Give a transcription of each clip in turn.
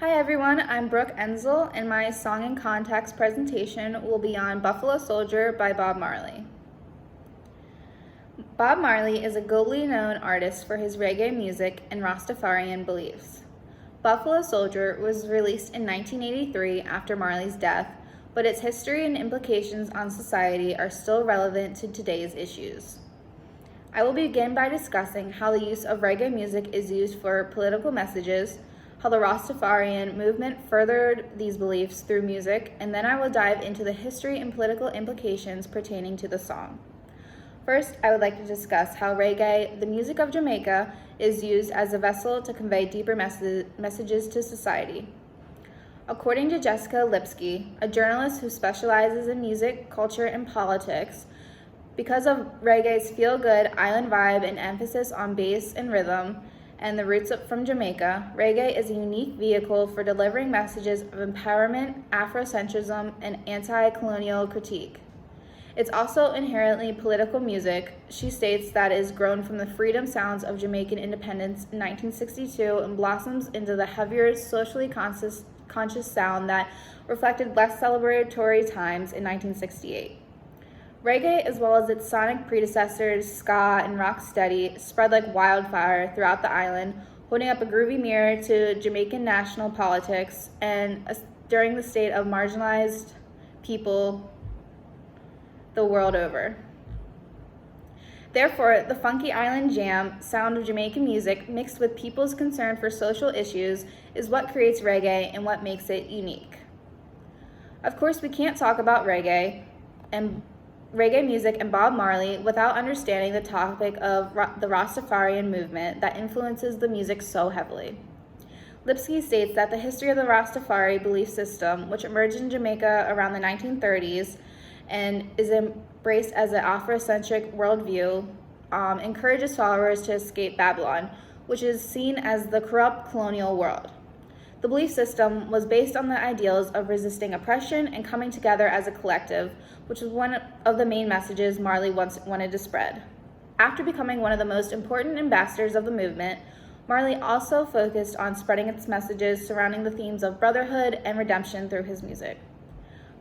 Hi everyone, I'm Brooke Enzel, and my Song in Context presentation will be on Buffalo Soldier by Bob Marley. Bob Marley is a globally known artist for his reggae music and Rastafarian beliefs. Buffalo Soldier was released in 1983 after Marley's death, but its history and implications on society are still relevant to today's issues. I will begin by discussing how the use of reggae music is used for political messages, how the Rastafarian movement furthered these beliefs through music, and then I will dive into the history and political implications pertaining to the song. First, I would like to discuss how reggae, the music of Jamaica, is used as a vessel to convey deeper messages to society. According to Jessica Lipsky, a journalist who specializes in music, culture, and politics, because of reggae's feel-good island vibe and emphasis on bass and rhythm, and the roots from Jamaica, reggae is a unique vehicle for delivering messages of empowerment, Afrocentrism, and anti-colonial critique. It's also inherently political music. She states that it is grown from the freedom sounds of Jamaican independence in 1962 and blossoms into the heavier, socially conscious sound that reflected less celebratory times in 1968. Reggae, as well as its sonic predecessors, ska and rocksteady, spread like wildfire throughout the island, holding up a groovy mirror to Jamaican national politics and during the state of marginalized people the world over. Therefore, the funky island jam sound of Jamaican music mixed with people's concern for social issues is what creates reggae and what makes it unique. Of course, we can't talk about reggae music and Bob Marley without understanding the topic of the Rastafarian movement that influences the music so heavily. Lipsky states that the history of the Rastafari belief system, which emerged in Jamaica around the 1930s and is embraced as an Afrocentric worldview, encourages followers to escape Babylon, which is seen as the corrupt colonial world. The belief system was based on the ideals of resisting oppression and coming together as a collective, which was one of the main messages Marley wanted to spread. After becoming one of the most important ambassadors of the movement, Marley also focused on spreading its messages surrounding the themes of brotherhood and redemption through his music.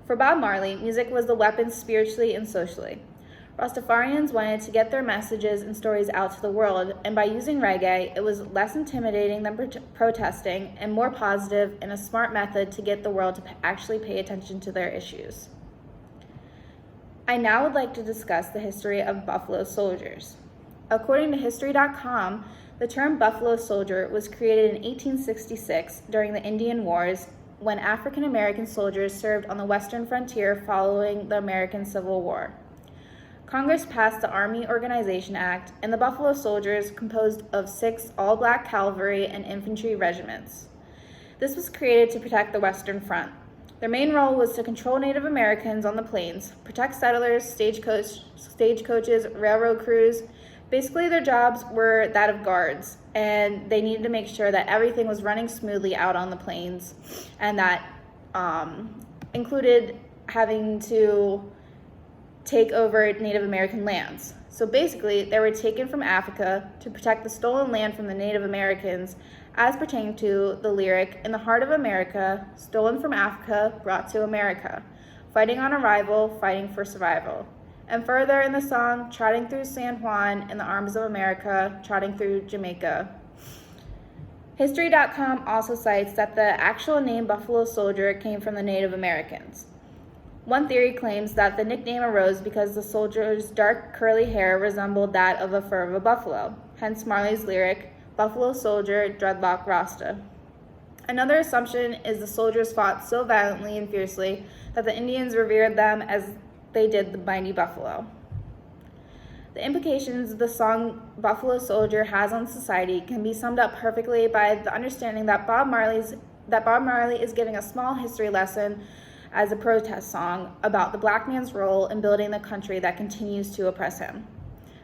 For Bob Marley, music was the weapon spiritually and socially. Rastafarians wanted to get their messages and stories out to the world, and by using reggae, it was less intimidating than protesting and more positive and a smart method to get the world to actually pay attention to their issues. I now would like to discuss the history of Buffalo Soldiers. According to History.com, the term Buffalo Soldier was created in 1866 during the Indian Wars when African American soldiers served on the western frontier following the American Civil War. Congress passed the Army Organization Act, and the Buffalo Soldiers composed of 6 all-black cavalry and infantry regiments. This was created to protect the Western Front. Their main role was to control Native Americans on the plains, protect settlers, stagecoaches, railroad crews. Basically, their jobs were that of guards, and they needed to make sure that everything was running smoothly out on the plains, and that included having to take over Native American lands. So basically, they were taken from Africa to protect the stolen land from the Native Americans, as pertaining to the lyric, "In the heart of America, stolen from Africa, brought to America, fighting on arrival, fighting for survival." And further in the song, "Trotting through San Juan in the arms of America, trotting through Jamaica." History.com also cites that the actual name Buffalo Soldier came from the Native Americans. One theory claims that the nickname arose because the soldier's dark curly hair resembled that of the fur of a buffalo, hence Marley's lyric, "Buffalo Soldier, dreadlock Rasta." Another assumption is the soldiers fought so violently and fiercely that the Indians revered them as they did the mighty buffalo. The implications the song Buffalo Soldier has on society can be summed up perfectly by the understanding that Bob Marley is giving a small history lesson as a protest song about the black man's role in building the country that continues to oppress him.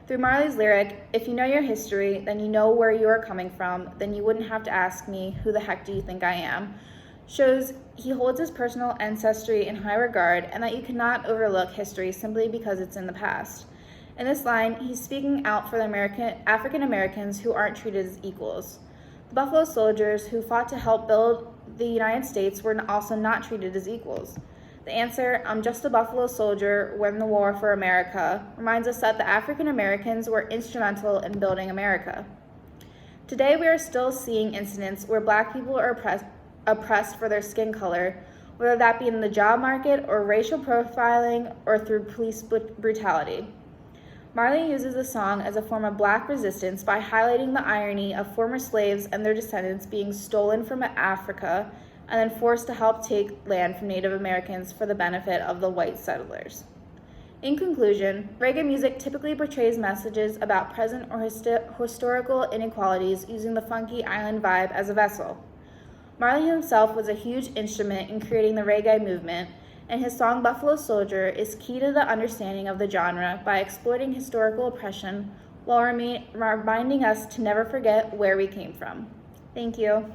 Through Marley's lyric, "If you know your history, then you know where you are coming from, then you wouldn't have to ask me, who the heck do you think I am?" shows he holds his personal ancestry in high regard and that you cannot overlook history simply because it's in the past. In this line, he's speaking out for the African Americans who aren't treated as equals. The Buffalo Soldiers, who fought to help build the United States were also not treated as equals? The answer, "I'm just a Buffalo soldier, win the war for America," reminds us that the African Americans were instrumental in building America. Today, we are still seeing incidents where Black people are oppressed for their skin color, whether that be in the job market or racial profiling or through police brutality. Marley uses the song as a form of Black resistance by highlighting the irony of former slaves and their descendants being stolen from Africa and then forced to help take land from Native Americans for the benefit of the white settlers. In conclusion, reggae music typically portrays messages about present or historical inequalities using the funky island vibe as a vessel. Marley himself was a huge instrument in creating the reggae movement, and his song Buffalo Soldier is key to the understanding of the genre by exploiting historical oppression while reminding us to never forget where we came from. Thank you.